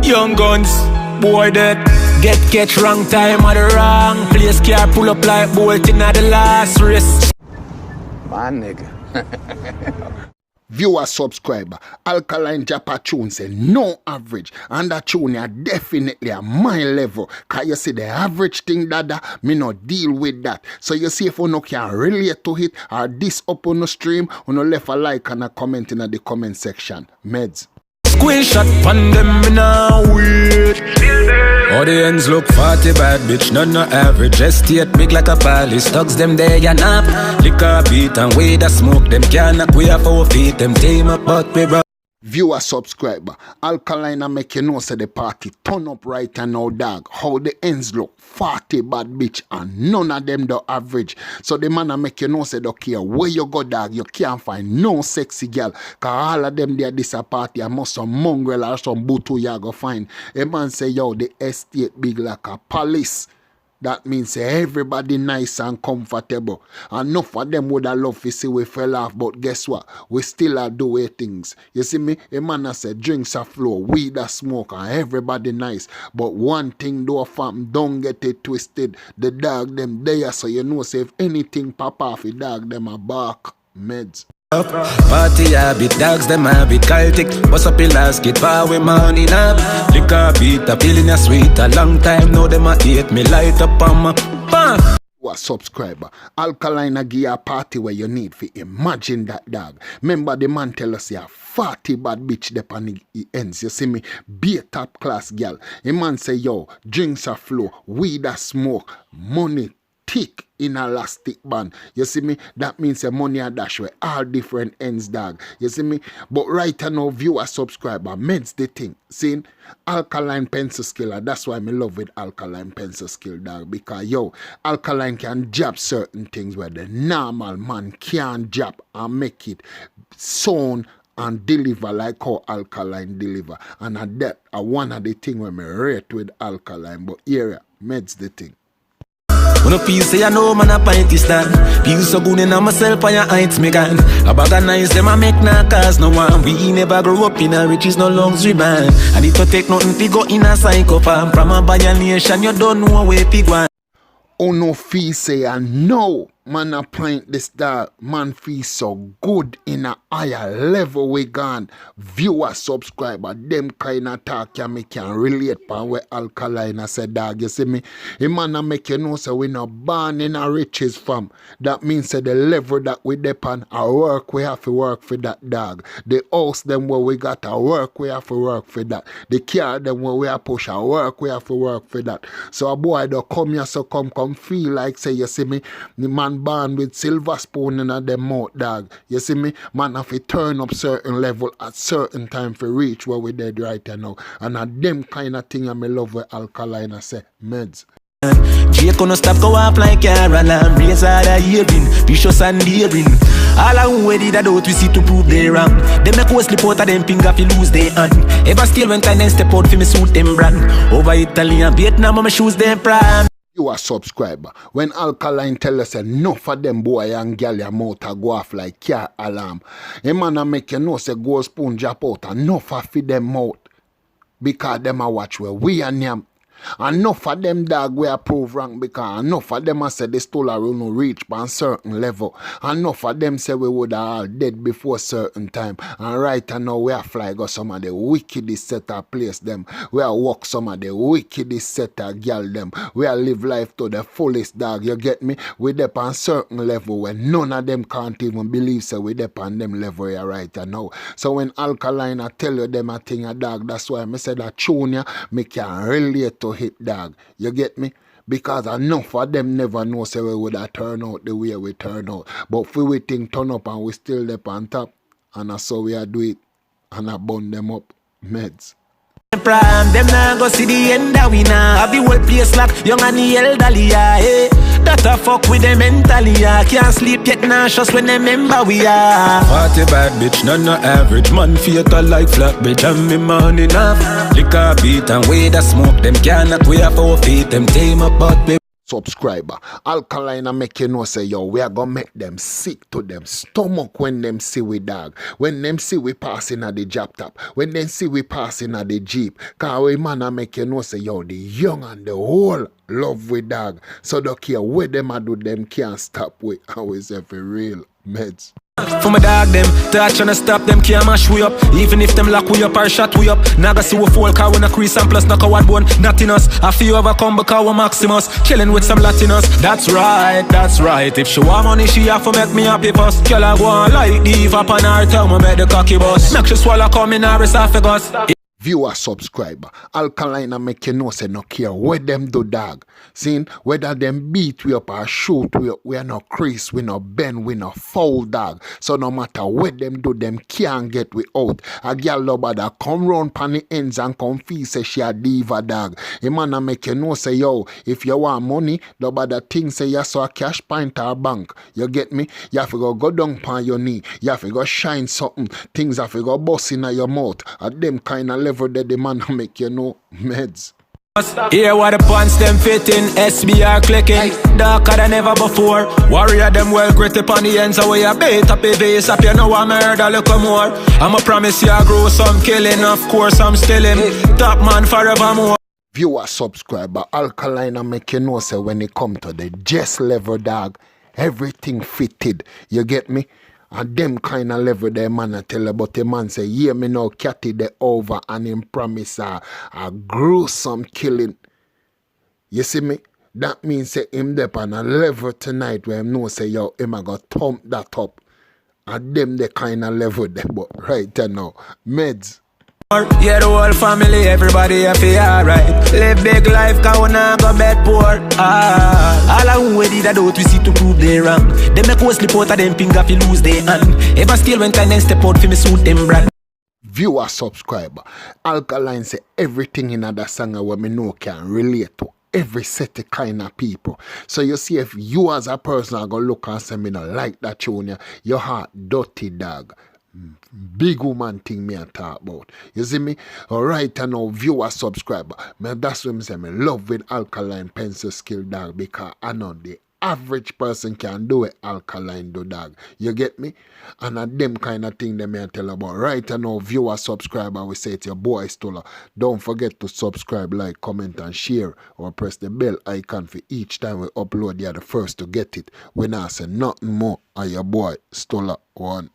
Young guns, boy dead. Get wrong time at the wrong place. Car pull up like bolt in the last race. My nigga. Viewer subscriber, Alkaline Japa tune say no average, and that tune are definitely at my level. Cause you see the average thing dada, me not deal with that. So you see if you no can relate to it or this up on the stream, you no left a like and a comment in the comment section. Meds. Screenshot on them now wait. Audience look 40 bad bitch, none no average. Estate big like a palace, thugs them there ya nap. Liquor beat and way the smoke, them can't knock we have 4 feet, them team up but we bro. Viewer subscriber, Alkaline make you know say the party turn up right and now dog. How the ends look, 40 bad bitch and none of them the average. So the man make you know say don't care where you go dog, you can't find no sexy girl. Cause all of them there this a party and must some mongrel or some butu you go find. A man say yo the estate big like a palace. That means everybody nice and comfortable. Enough of them would have loved to see we fell off, but guess what? We still are doing things. You see me? A man has said drinks are flow, weed are smoke, and everybody nice. But one thing though, fam, don't get it twisted. The dog them there, so you know, say if anything pop off, the dog them a bark. Meds. Party habit, dogs them habit Celtic, bust up pillars, get far with money up. Liquor beat, a feeling a sweet. A long time now them a hate me, light up on my bang. A subscriber, Alkaline a give a party where you need to imagine that dog. Remember the man tell us here 40 bad bitch dep on the ends. You see me? Be a top class girl. A man say yo, drinks are flow, weed a smoke, money thick in a elastic band. You see me? That means the money a dash where all different ends dog. You see me? But right now viewer subscriber, meds the thing. Seeing Alkaline pencil skill, that's why I love with Alkaline pencil skill dog. Because yo, Alkaline can jab certain things where the normal man can't jab and make it sound and deliver like how Alkaline deliver. And at that one of the things where me rate with Alkaline. But here, meds the thing. When a piece say I know man a pint is stand. Feel so good in myself and your heights me gan. A bag of nice them a make no cause no one. We never grow up in a riches no luxury band. And it to take nothing to go in a psychopath. From a violation you don't know where pig one. Oh no feel say I know man a pint this dog. Man feel so good in a higher level we gone. Viewer subscriber, them kind of talk ya me can relate pan where Alkaline a say dog. You see me? A man a make you know say we not born in a riches fam. That means say the level that we depend our work we have to work for that dog. The house them where we got our work we have to work for that. The car them where we have push our work we have to work for that. So a boy don't come here so come feel like say you see me the man born with silver spoon in them mouth dog. You see me? Man have to turn up certain level at certain time for reach where we dead right now. And at them kind of thing I me love with Alkaline I say meds. Jake gonna stop go off like Caroline. Raise all the hearing, vicious and daring. All I who did that out we see to prove they wrong. They make us slip out of them finger fi lose their hand. Ever still when time them step out fi me suit them brand. Over Italy and Vietnam my shoes them prime. You a subscriber. When Alkaline tell us enough of them boy and girl your mouth a go off like car alarm. A man a make you know say go spoon drop out enough of feed them mouth. Because them a watch where we and them. Enough of them dog we approve wrong because enough of them a say the stolar will no reach by a certain level. Enough of them say we would have all dead before certain time. And right now we are fly go some of the wickedest set of place them. We are walk some of the wickedest set of girl them. We are live life to the fullest dog. You get me? We dep on certain level where none of them can't even believe so we dep on them level here right now. So when Alkaline I tell you them a thing a dog, that's why I say that tune ya me can relate to hit dog. You get me? Because enough of them never know say we would have turn out the way we turn out. But if we think turn up and we still up on top, and that's how we are do it, and I burn them up. Meds. Prime, them now go see the end that we now have the whole place locked, young and the elderly, yeah. That a fuck with them mentally, yeah. Can't sleep yet nauseous when they remember we are 40 bad bitch, none no average man fatal like flat bitch, and me money enough. Liquor beat and way the smoke, them can't knock we have 4 feet, them tame up but subscriber. Alkaline a make you know say yo, we are gonna make them sick to them stomach when them see we dog. When them see we passing at the job top. When them see we passing at the jeep. Cause we man a make you know say yo, the young and the old love we dog. So don't care what them a do, them can't stop we. Always every real meds. For my dog them, touch and stop them can't mash we up. Even if them lock we up or shot we up. Naga see we fall car we no crease and plus knock a wad bone. Not in us, a few overcome because we Maximus. Chilling with some Latinos. That's right. If she want money she have to make me happy first. Girl I go on like the up on her tongue, me make the cocky bus. Make she swallow come in her esophagus. Viewer subscriber, Alkaline a make you know say no care what them do dog. Seen whether them beat we up or shoot we are no crease, we no bend, we no foul dog. So no matter what them do, them can't get we out. A girl lover that come round pan the ends and confess say she a diva dog. A man a make you know say yo, if you want money, lover that thing say you saw a cash pint or bank. You get me? You have to go down pan your knee. You have to go shine something. Things have to go bust in your mouth. At them kind of level that the man make you know meds. Here what the pants them fitting, SBR clicking, darker than ever before. Warrior them well gritty on the ends away a bait up a base up, you know I murder look more. I'ma promise you I grow some killing, of course I'm still him, top man forevermore. Viewer subscriber, Alkaline a make you know say when it come to the just level dog, everything fitted. You get me? And them kind of level their man a tell about the man say, yeah, me now catty the over and him promise a gruesome killing. You see me? That means say him dep on a level tonight where him know say, yo, him a go thump that up. And them the kind of level there, but right now, meds. Yeah, the whole family, everybody happy, alright. Live big life, cause we not go bed poor. All I who did that out, we see to prove they wrong. They make us slip out of them finger if you lose their hand. Ever still when time then step out for me suit them brand. Viewer subscriber, Alkaline say everything in that song where me know can relate to every set of kind of people. So you see if you as a person are gonna look and say me not like that tune, your heart dirty dog. Big woman thing me a talk about. You see me? Alright, and now viewer subscriber. Man, that's what I say. Me love with Alkaline pencil skill dog because I know the average person can do it. Alkaline do dog. You get me? And them kind of thing they may tell about. Right, and now viewer subscriber, we say it's your boy Stola. Don't forget to subscribe, like, comment and share, or press the bell icon for each time we upload. You're the first to get it. We not say nothing more. And your boy Stola 1.